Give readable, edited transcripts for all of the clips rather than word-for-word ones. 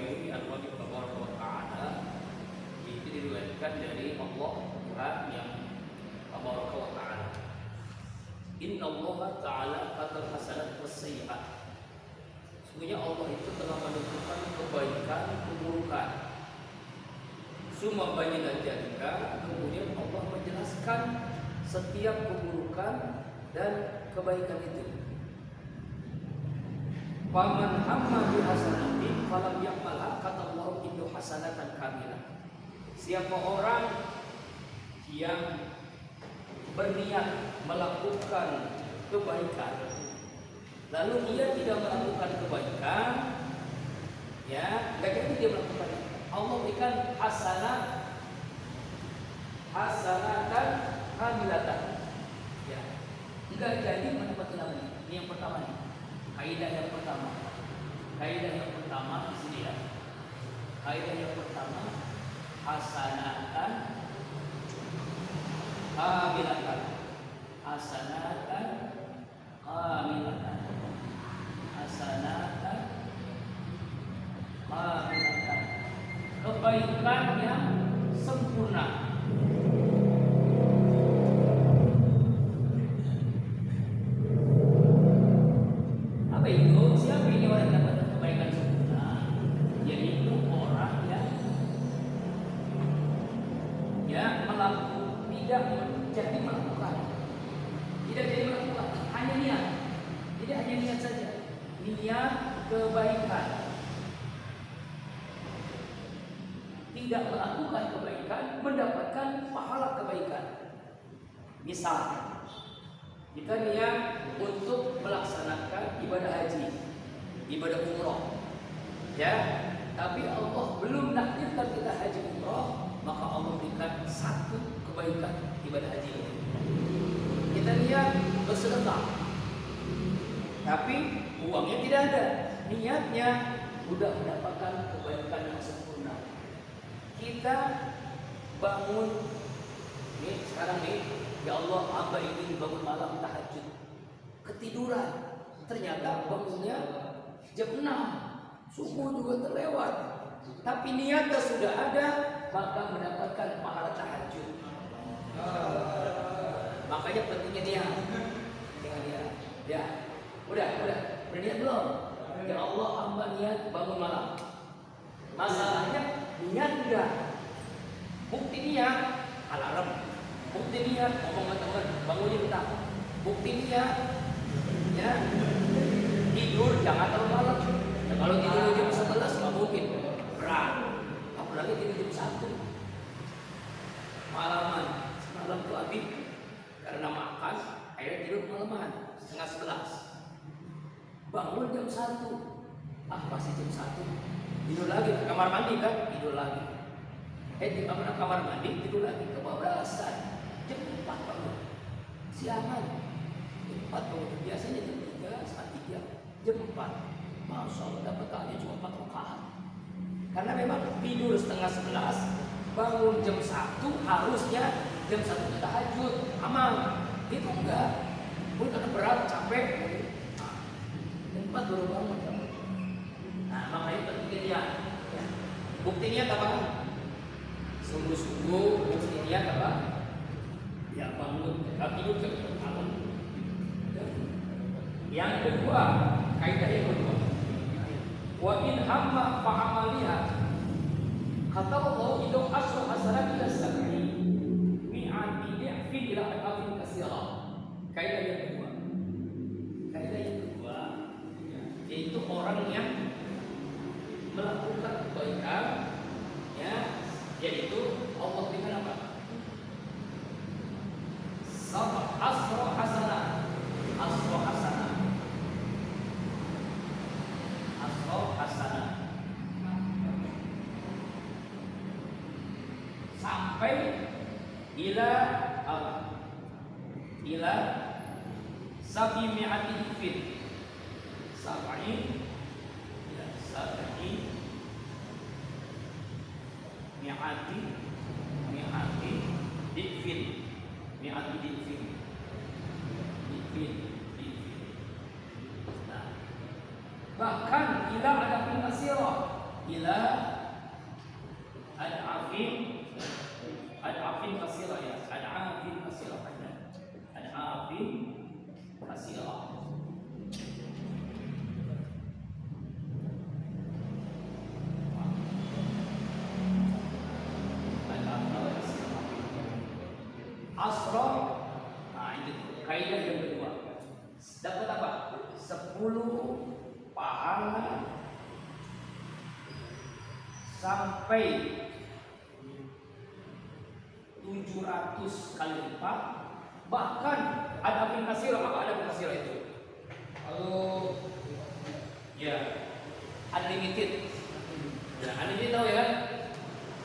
Zubairi Al-Wahid Tabaraka wa Ta'ala, itu diriwayatkan dari Allah Tuhan yang Tabaraka wa Ta'ala. Inna Allah Ta'ala qatal hasanat was sayyi'at. Sesungguhnya Allah itu telah menentukan kebaikan, keburukan. Summa bayyana dzalika, kemudian Allah menjelaskan setiap keburukan dan kebaikan itu. Faman hamma bi hasanatin falam ya'malha katallahu indu hasanatan kamilah. Siapa orang yang berniat melakukan kebaikan lalu ia tidak melakukan kebaikan, ya, enggak jadi dia melakukan. Allah berikan hasanatan kamilatan, ya, enggak jadi mendapat ilmu. Ini yang pertama nih. Kaidah yang pertama di sini ya. Kaidah yang pertama, hasanatan kamilatan. Hasanatan kamilatan. Hasanatan kamilatan. Kebaikan yang sempurna. Apa itu? Siapa ini orang yang dapat kebaikan sempurna? Yaitu orang yang melakukan, tidak jadi melakukan, hanya niat. Tidak hanya niat saja, niat kebaikan. Tidak melakukan kebaikan, mendapatkan pahala kebaikan. Misal, kita niat untuk melaksanakan ibadah haji, ibadah umroh, ya, tapi Allah belum nakdirkan kita haji umroh, maka Allah berikan satu kebaikan ibadah haji ini. Kita niat bersedekah, tapi uangnya tidak ada, niatnya sudah mendapatkan kebaikan yang sempurna. Kita bangun nih sekarang nih, ya Allah, hamba ini bangun malam tahajud, ketiduran, ternyata bangunnya jam 6, subuh juga terlewat, tapi niatnya sudah ada, maka mendapatkan pahala tahajud. Makanya pentingnya niat. Ya, udah berniat belum? Ya Allah, hamba niat bangun malam. Masalahnya niat enggak. Bukti niat alarm. Bukti niat ngomong sama teman, bangunnya bentar. Bukti niat, ya, tidur jangan terlalu malam. Ya, kalau tidur jam 11 nggak mungkin, berat. Apalagi tidur jam 1 malaman. Semalam tuh Abi karena makan, akhirnya tidur malaman setengah 11. Bangun jam 1, masih jam 1. Tidur lagi ke kamar mandi kan, tidur lagi. Di kamar mandi tidur lagi, kebablasan. Jam 4 bangun, siangan. Jam 4 bangun, biasanya jam 3, setengah 3. Jam 4, Masya Allah dapat tanya cuma 4 rakaat. Karena memang tidur setengah 11, bangun jam 1, harusnya jam 1 tahajud, aman. Itu enggak, pun karena berat, capek. Jam 4 baru bangun. Nah, makanya pentingnya niat. Ya. Bukti niat apa? Sungguh-sungguh bukti niat apa? Ya bangun, tidur jam malam. Yang kedua, kaidah yang kedua. Wa in hamma fa amaliha. Kata Allah, "Idau asru hasanat ila sab'i mi'ati di'fin ila adafin katsira." Kaidah yang kedua. Kaidah yang kedua yaitu orang yang melakukan kebaikan, ya, yaitu Allah berikan apa? Asro hasanah. Sampai ila apa? Ila sabi mi'ati dikfin. Sabi mi'ati dikfin. Nah, bahkan ila ada kasirah, ila ad'afin kasira ya, ad'afin kasira panjang, ad'afin kasira. Asra, nah itu kaidah yang kedua. Dapat apa? 10 pahala sampai 700 kali lipat. Bahkan ada aplikasi, apa ada aplikasi itu? Kalau ya unlimited, ya unlimited tahu ya kan?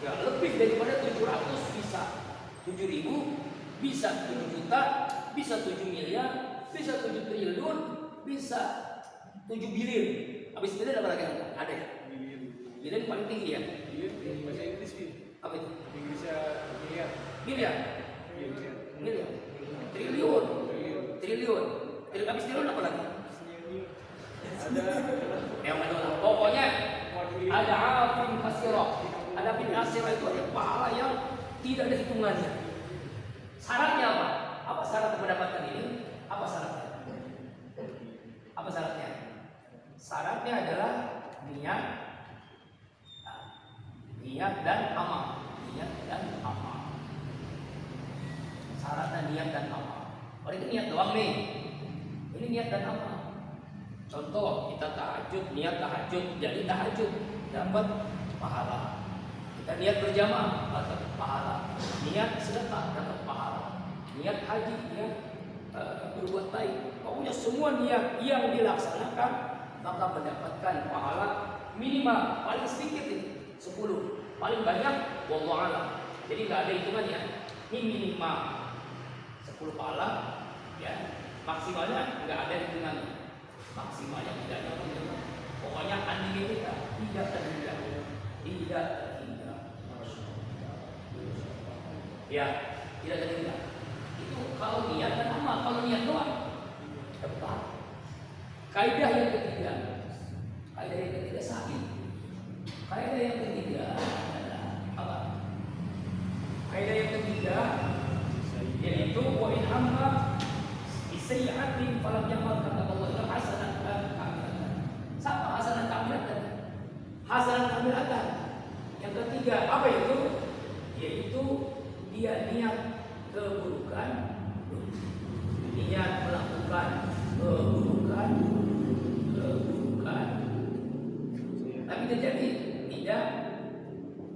Ya lebih daripada 700 bisa 7.000, bisa 7 juta, bisa 7 miliar, bisa 7 triliun, bisa 7 bilion. Habis bilion apa lagi? Ada ya? Bilion paling tinggi ya? Bilion bahasa Inggris sih. Apa itu? Inggrisnya miliar. Miliar? Miliar? Triliun? Triliun? Habis triliun apa lagi? Ada yang mana? Pokoknya ada afin kasirah. Ada afin kasirah itu ada pahala yang tidak ada hitungannya. Syaratnya apa? Apa syarat mendapatkan ini? Apa syaratnya? Apa syaratnya? Syaratnya adalah niat, niat dan amal. Niat dan amal. Syaratnya niat dan amal. Kalau itu niat doang nih. Ini niat dan amal. Contoh kita tahajud, niat tahajud, jadi tahajud dapat pahala. Kita niat berjamaah dapat pahala. Niat sedekah dapat pahala. Niat haji, niat berbuat baik. Pokoknya semua niat yang dilaksanakan maka mendapatkan pahala minimal paling sedikit ini 10, paling banyak wallahu a'lam. Jadi nggak ada hitungannya. Ini minimal 10 pahala, ya maksimalnya nggak ada hitungannya. Maksimalnya tidak ada hitungannya. Pokoknya unlimited tidak terhingga, tidak terhingga. Ya, tidak terhingga. Itu kalau niat dan amal. Kalau niat doang dapat pahala. Kaidah yang ketiga, sahih. Kaidah yang ketiga adalah apa? Kaidah yang ketiga yaitu wa in amma bisayyi'atin falam yamal kata Allah hasanatan kamilatan. Sama hasanatan kamilatan. Hasanatan kamilatan. Yang ketiga apa itu? Yaitu dia niat keburukan, niat melakukan keburukan, tapi tidak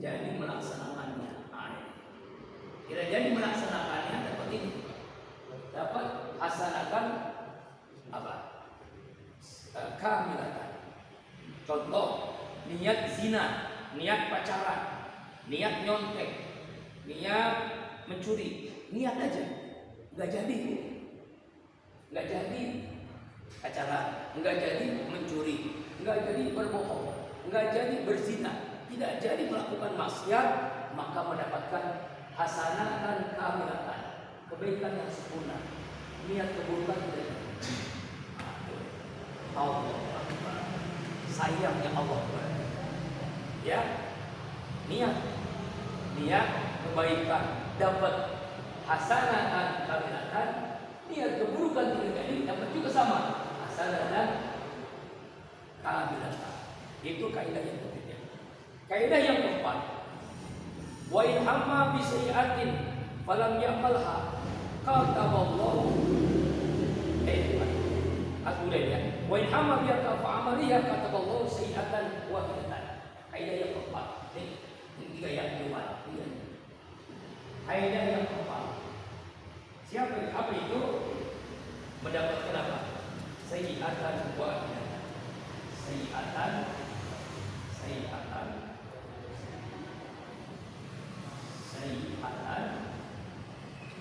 jadi melaksanakannya. Tidak jadi melaksanakannya dapat ini, dapat hasanatan apa? Kamilatan. Contoh niat zina, niat pacaran, niat nyontek, niat mencuri, niat aja, nggak jadi pacaran, nggak jadi mencuri, nggak jadi berbohong, nggak jadi berzina, tidak jadi melakukan maksiat, maka mendapatkan hasanatan kamilatan, kebaikan yang sempurna. Niat keburukan tidak jadi. Allah sayangnya Allah, ya niat kebaikan dapat hasanatan kamilatan, niat keburukan tidak jadi dapat juga sama hasanatan kamilatan. Itu kaidah yang ketiga. Kaidah yang keempat, wa in hamma bi sayyi'atin falam ya'malha kataballahu ya. Wa in hamma bi fa'amaliha kataballahu sayyi'atan wahidatan. Kaidah yang keempat. Ini ketiga yang kedua. Kaidah yang keempat. Apa itu? Mendapatkan apa? Sayyi'atan wahidatan. Sayyi'atan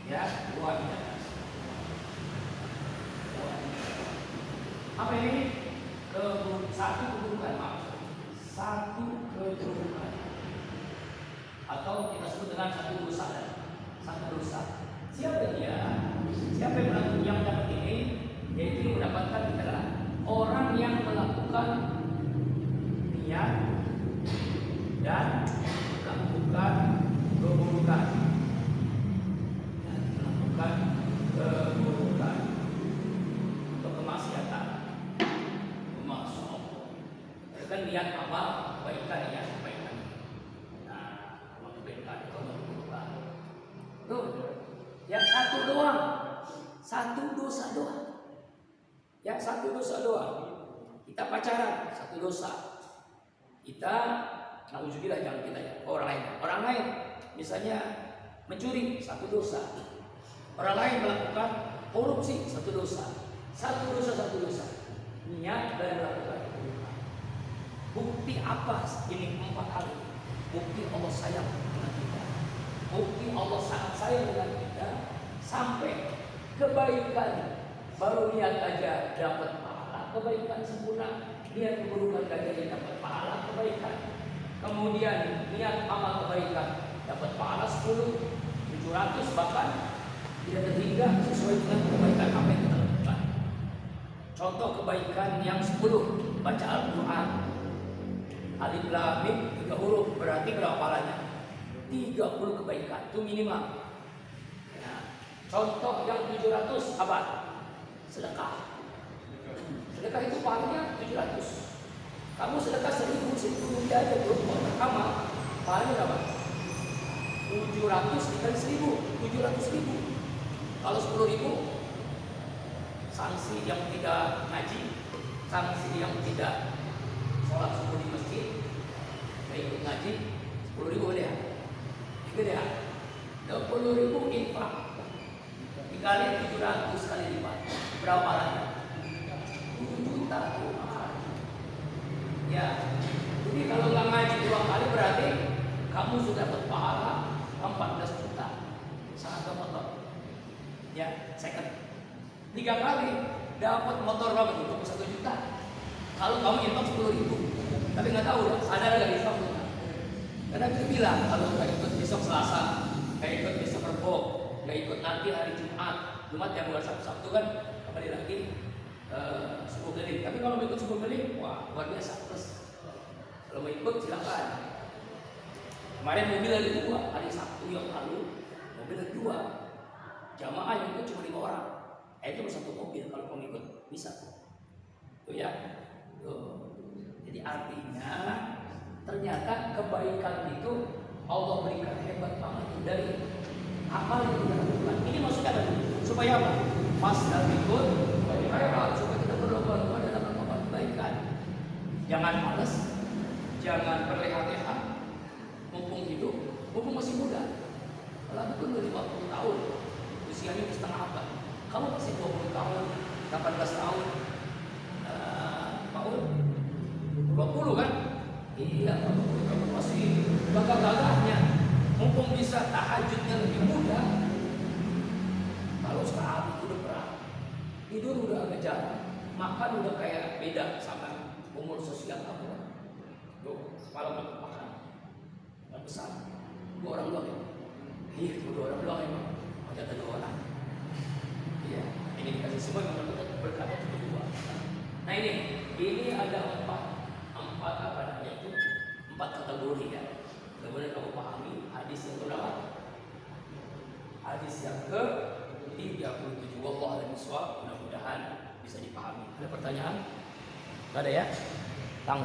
ya wahidatan. Apa ini? Satu keburukan, satu keburukan, atau kita sebut dengan satu dosa. Siapa dia? Siapa yang mendapat ini? Yaitu mendapatkan adalah orang yang melakukan niat melakukan keburukan atau kemaksiatan. Masya Allah. Itu kan niat amal kebaikan ya, kebaikan. Nah, amal kebaikan itu keburukan. Tuh, yang satu doang, satu dosa doang. Yang satu dosa doang. Kita pacaran, satu dosa. Kita, nauzubillah jangan kita ya, orang lain. Orang lain, misalnya mencuri, satu dosa. Orang lain melakukan korupsi, satu dosa. Satu dosa, satu dosa. Niat dan melakukan keburukan. Bukti apa ini 4 hal? Bukti Allah sayang dengan kita. Bukti Allah sangat sayang dengan kita. Sampai kebaikan baru niat aja dapat pahala kebaikan sempurna. Niat keburukan aja dapat pahala kebaikan. Kemudian niat amal kebaikan dapat pahala 10, 700 bahkan tidak terhingga sesuai dengan kebaikan apa yang kita lakukan. Contoh kebaikan yang 10, baca Al-Quran. Alif Lam Mim 3 huruf berarti berapa pahalanya? 30 kebaikan itu minimal. Ya. Contoh yang 700 apa? Sedekah. Sedekah itu pahalanya 700. Kamu sedekah 1000 rupiah aja belum amal, pahalanya berapa? 700 dikali 1000, 700.000. Kalau 10.000, sanksi yang tidak ngaji, sanksi yang tidak sholat subuh di masjid, nggak ikut ngaji, 10.000 deh. Itu deh. 20.000 infak dikali 700 kali 5, berapa pahalanya? 7 juta tuh. Ya, jadi kalau nggak ngaji 2 kali berarti kamu sudah dapat pahala 14 juta. Sangat gampang. Ya, second 3 kali dapat motor berapa tuh? 21 juta. Kalau kamu infak 10.000, tapi nggak tahu ya, sadar nggak infak tuh? Karena kita bilang kalau nggak ikut besok Selasa, nggak ikut besok Rebo, nggak ikut nanti hari Jumat yang bulan Sabtu kan kembali lagi 10 kali. Tapi kalau mau ikut 10 kali, wah luar biasa plus. Kalau mau ikut silakan. Kemarin mobil ada 2, hari Sabtu yang lalu mobil ada 2. Jamaah yang ikut cuma 5 orang. Itu satu mobil kalau kamu ikut bisa tuh. Tuh ya. Tuh. Jadi artinya ternyata kebaikan itu Allah berikan hebat banget dari amal yang kita lakukan. Ini maksudnya apa? Supaya apa? Mas dan ikut supaya kita berlomba-lomba dalam amal kebaikan. Jangan malas, jangan berleha-leha, mumpung hidup, mumpung masih muda. Kalau pun udah 50 tahun, usianya setengah abad. Kamu masih 20 tahun, 18 tahun, tahun 20 kan? Iya, kamu masih gagah-gagahnya. Mumpung bisa tahajudnya lebih mudah. Kalau sekarang itu udah berat, tidur udah agak jarang, makan udah kayak beda sama umur sosial kamu. Tuh, malam makan, nggak besar, 2 orang doang ya. Iya, 2 orang doang emang, ada 2 orang. Iya, ini dikasih semua yang berkata kedua. Nah ini ada 4 apa namanya itu 4 kategori ya. Kemudian kamu pahami hadis yang berapa? Hadis yang ke-37. Wallahu a'lam bishawab. Mudah-mudahan bisa dipahami. Ada pertanyaan? Nggak ada ya?